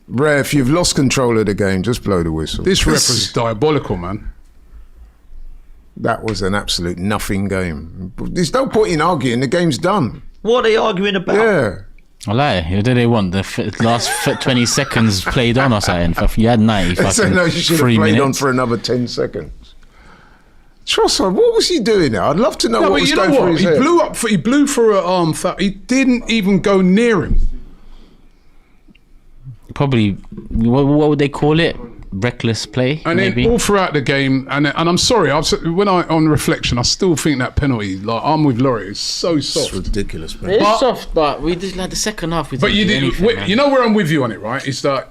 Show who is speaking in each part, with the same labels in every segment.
Speaker 1: Ray, if you've lost control of the game, just blow the whistle.
Speaker 2: This ref was diabolical, man.
Speaker 1: That was an absolute nothing game. There's no point in arguing. The game's done.
Speaker 3: What are they arguing about?
Speaker 1: Yeah.
Speaker 4: I lie. Who do they want? The last 20 seconds played on or something? You had 90 fucking
Speaker 1: So no, you should have
Speaker 4: 3
Speaker 1: played
Speaker 4: minutes.
Speaker 1: on for another 10 seconds. Trossard, what was he doing there? I'd love to know what was going through his head.
Speaker 2: He blew for an arm foul. He didn't even go near him.
Speaker 4: Probably, what would they call it? Reckless play,
Speaker 2: and
Speaker 4: maybe?
Speaker 2: then all throughout the game, and I'm sorry, on reflection, I still think that penalty, like I'm with Laurie, is so soft.
Speaker 1: It's ridiculous, man.
Speaker 4: It's soft, but we did like the second half.
Speaker 2: But you did, you know where I'm with you on it, right? It's that,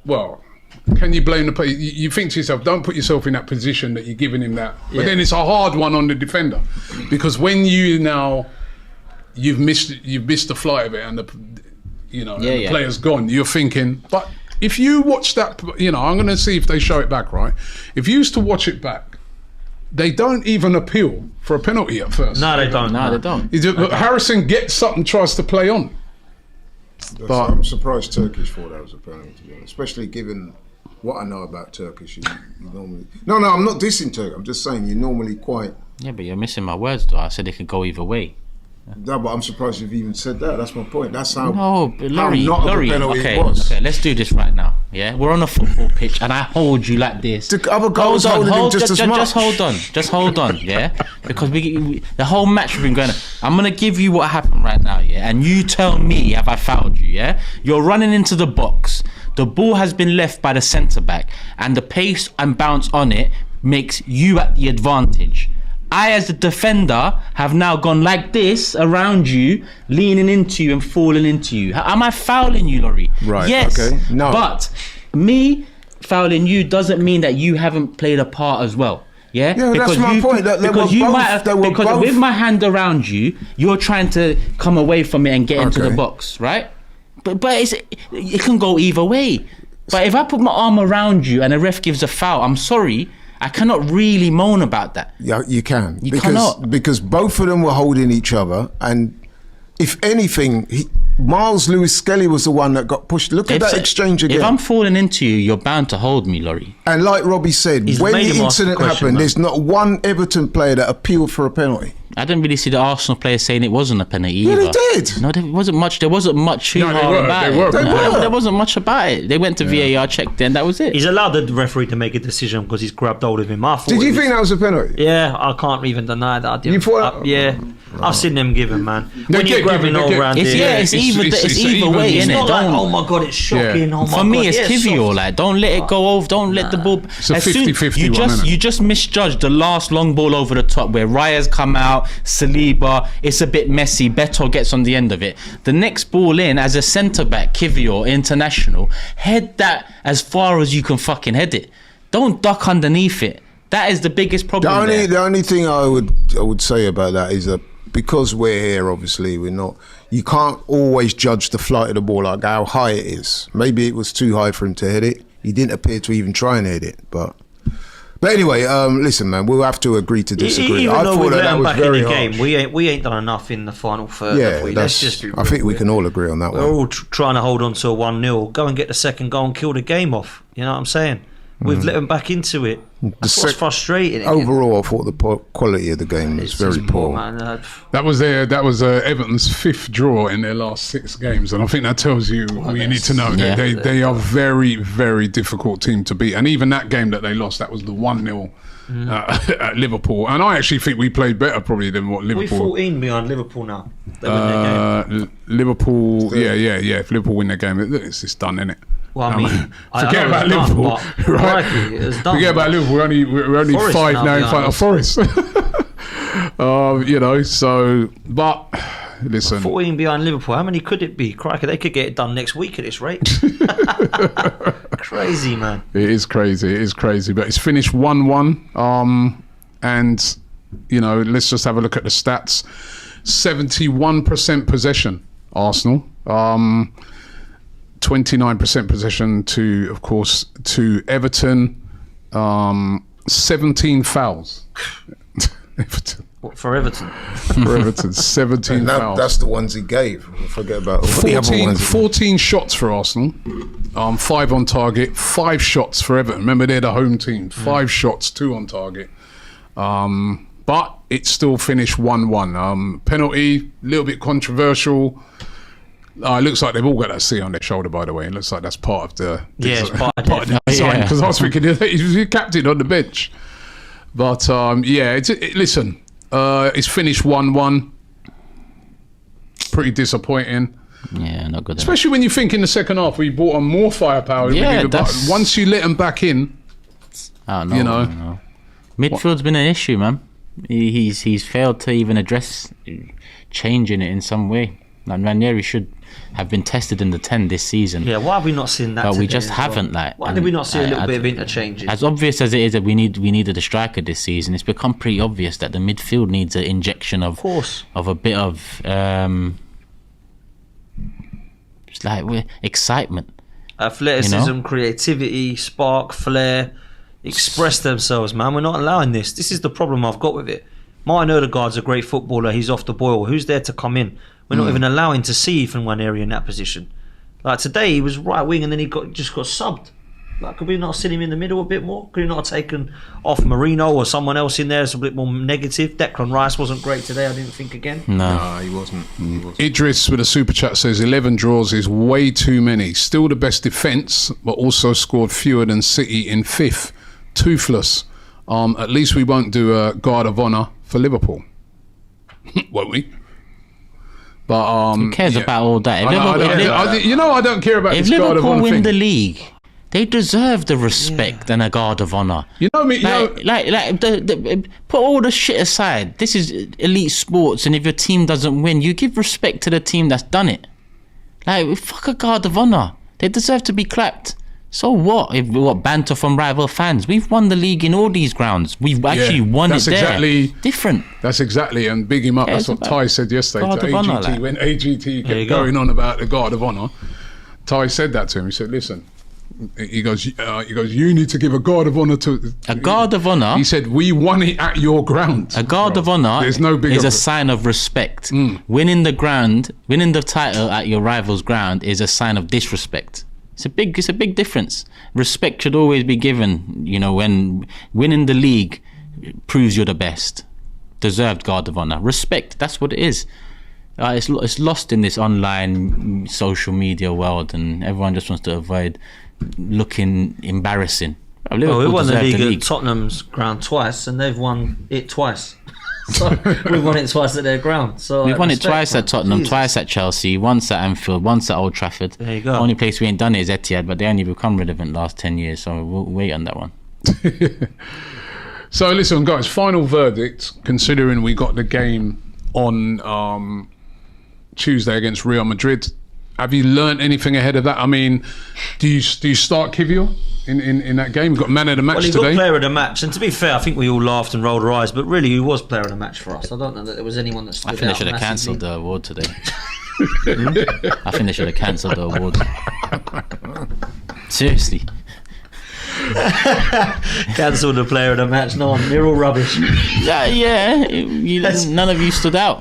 Speaker 2: well, can you blame the player? You think to yourself, don't put yourself in that position that you're giving him that. But then it's a hard one on the defender, because when you've missed the flight of it, and the player's gone, you're thinking, but. If you watch that, I'm going to see if they show it back, right? If you used to watch it back, they don't even appeal for a penalty at first.
Speaker 3: No, they don't.
Speaker 4: No, they don't.
Speaker 2: Harrison gets up and tries to play on.
Speaker 1: But I'm surprised Turkish thought that was a penalty, to be honest. Especially given what I know about Turkish. You normally... No, I'm not dissing Turkey. I'm just saying you're normally quite...
Speaker 4: Yeah, but you're missing my words, though. I said it could go either way.
Speaker 1: No, but I'm surprised you've even said that. That's my point. That's how.
Speaker 4: No, but Laurie,
Speaker 1: okay,
Speaker 4: let's do this right now. Yeah, we're on a football pitch, and I hold you like this.
Speaker 1: The other guy was holding him just as much.
Speaker 4: Just hold on, yeah. Because the whole match has been going on. I'm gonna give you what happened right now, yeah, and you tell me have I fouled you, yeah? You're running into the box. The ball has been left by the centre back, and the pace and bounce on it makes you at the advantage. I, as the defender, have now gone like this around you, leaning into you and falling into you. Am I fouling you, Laurie?
Speaker 1: Right.
Speaker 4: Yes.
Speaker 1: Okay. No.
Speaker 4: But me fouling you doesn't mean that you haven't played a part as well. Yeah.
Speaker 1: Yeah, because that's my point.
Speaker 4: Because you might have. Because with my hand around you, you're trying to come away from it and get into the box, right? But it can go either way. But if I put my arm around you and a ref gives a foul, I'm sorry. I cannot really moan about that.
Speaker 1: Yeah, you can.
Speaker 4: You cannot.
Speaker 1: Because both of them were holding each other, and if anything, Miles Lewis-Skelly was the one that got pushed. Look at that exchange again.
Speaker 4: If I'm falling into you, you're bound to hold me, Laurie.
Speaker 1: And like Robbie said, when the incident happened, there's not one Everton player that appealed for a penalty.
Speaker 4: I didn't really see the Arsenal players saying it wasn't a penalty
Speaker 1: either. Yeah, they did.
Speaker 4: No, there wasn't much about it. There wasn't much about it. They went to VAR, checked in, that was it.
Speaker 3: He's allowed the referee to make a decision because he's grabbed hold of him.
Speaker 1: Did you think that was a penalty?
Speaker 3: Yeah, I can't even deny that.
Speaker 1: You thought
Speaker 3: yeah. I've seen them give him, man.
Speaker 2: When you're grabbing all around
Speaker 4: it's either way,
Speaker 3: it's
Speaker 4: innit?
Speaker 3: not like, oh my God, it's shocking. Oh my
Speaker 4: For me,
Speaker 3: God,
Speaker 4: it's Kivior. Like, don't let it go over. Don't let the ball.
Speaker 2: It's a 50-50 one,
Speaker 4: you just misjudged the last long ball over the top where Raya's come out, Saliba. It's a bit messy. Beto gets on the end of it. The next ball in, as a centre back, Kivior, international, head that as far as you can fucking head it. Don't duck underneath it. That is the biggest problem.
Speaker 1: The only thing I would say about that is that because we're here, obviously, we're not. You can't always judge the flight of the ball, like how high it is. Maybe it was too high for him to hit it. He didn't appear to even try and hit it, but anyway, listen, man, we'll have to agree to disagree.
Speaker 3: Even though we let them back in the
Speaker 1: harsh.
Speaker 3: game, we ain't done enough in the final third.
Speaker 1: Yeah, I think we can all agree on that one.
Speaker 3: We're all trying to hold on to a 1-0. Go and get the second goal and kill the game off. You know what I'm saying? We've let them back into it. That's what's frustrating.
Speaker 1: Overall, I thought the quality of the game was very poor.
Speaker 2: That was Everton's 5th draw in their last 6 games, and I think that tells you all you need to know. Yeah. They are very, very difficult team to beat, and even that game that they lost, that was the 1-0 at Liverpool, and I actually think we played better probably than what Liverpool.
Speaker 3: We're 14 behind Liverpool now.
Speaker 2: Liverpool, yeah. If Liverpool win their game, it's just done, isn't it?
Speaker 3: Well, I mean,
Speaker 2: forget about Liverpool, right? Forget about Liverpool. We're only 5 now in front of Forest. But listen,
Speaker 3: 14 behind Liverpool. How many could it be? Crikey, they could get it done next week at this rate. Crazy, man.
Speaker 2: It is crazy. But it's finished 1-1. And let's just have a look at the stats. 71% possession, Arsenal. 29% possession to Everton. 17 fouls. Everton.
Speaker 3: What, for Everton?
Speaker 2: For Everton, 17 fouls.
Speaker 1: That's the ones he gave. Forget about all the other ones.
Speaker 2: 14 shots for Arsenal, 5 on target, 5 shots for Everton. Remember, they're the home team. 5 shots, 2 on target. But it still finished 1-1. Penalty, a little bit controversial. It looks like they've all got that C on their shoulder, by the way. It looks like that's part of the
Speaker 3: it's part of
Speaker 2: the design. Because I was thinking he's the captain on the bench. But listen, it's finished 1-1. Pretty disappointing.
Speaker 4: Yeah, not good.
Speaker 2: Especially when you think in the second half we brought on more firepower.
Speaker 4: Yeah,
Speaker 2: once you let them back in,
Speaker 4: no. Midfield's been an issue, man. He's failed to even address changing it in some way. Like Ranieri should have been tested in the 10 this season.
Speaker 3: Yeah, why have we not seen that?
Speaker 4: But we just haven't.
Speaker 3: Why did we not see a little bit of interchanges?
Speaker 4: As obvious as it is that we needed a striker this season, it's become pretty obvious that the midfield needs an injection of a bit of it's like excitement,
Speaker 3: athleticism, creativity, spark, flair, express themselves. Man, we're not allowing this. This is the problem I've got with it. Martin Odegaard's a great footballer. He's off the boil. Who's there to come in? We're not even allowing to see Ethan Nwaneri in that position. Like today, he was right wing and then he just got subbed. Like, could we not sit him in the middle a bit more? Could he not have taken off Marino or someone else in there that's a bit more negative? Declan Rice wasn't great today, I didn't think again.
Speaker 4: No,
Speaker 1: he wasn't.
Speaker 2: Idris with a super chat says 11 draws is way too many. Still the best defence, but also scored fewer than City in 5th. Toothless. At least we won't do a guard of honour for Liverpool. Won't we? But
Speaker 4: who cares about all that?
Speaker 2: I don't care about this guard of honour thing.
Speaker 4: If Liverpool win the league, they deserve the respect and a guard of honour. You know me. Put all the shit aside. This is elite sports, and if your team doesn't win, you give respect to the team that's done it. Like, fuck a guard of honour. They deserve to be clapped. So what? If what banter from rival fans? We've won the league in all these grounds. We've actually won it there.
Speaker 2: Exactly
Speaker 4: different.
Speaker 2: That's exactly, and big him up. That's what Ty said yesterday to AGT when AGT kept going on about the guard of honour. Ty said that to him. He said, "Listen." He goes. You need to give a guard of honour to
Speaker 4: a guard of honour.
Speaker 2: He said, "We won it at your ground."
Speaker 4: A guard of honour is a sign of respect. Winning the title at your rival's ground is a sign of disrespect. It's a big difference. Respect should always be given. You know, when winning the league proves you're the best. Deserved guard of honour. Respect. That's what it is. It's lost in this online social media world, and everyone just wants to avoid looking embarrassing.
Speaker 3: We won the league at Tottenham's ground twice, and they've won it twice. So we've won it twice at their ground. So
Speaker 4: we've won it twice at Tottenham, twice at Chelsea, once at Anfield, once at Old Trafford.
Speaker 3: There you go.
Speaker 4: The only place we ain't done it is Etihad, but they only become relevant last 10 years, so we'll wait on that one.
Speaker 2: So listen, guys, final verdict, considering we got the game on Tuesday against Real Madrid. Have you learned anything ahead of that? I mean, do you start Kivior in that game? You've got man of the match today.
Speaker 3: Well, he got player of the match, and to be fair, I think we all laughed and rolled our eyes, but really, he was player of the match for us. I don't know that there was anyone that stood out.
Speaker 4: I think they should have cancelled the award today. I think they should have cancelled the award. Seriously.
Speaker 3: Cancelled the player of the match. No, you're all rubbish.
Speaker 4: Yeah. None of you stood out.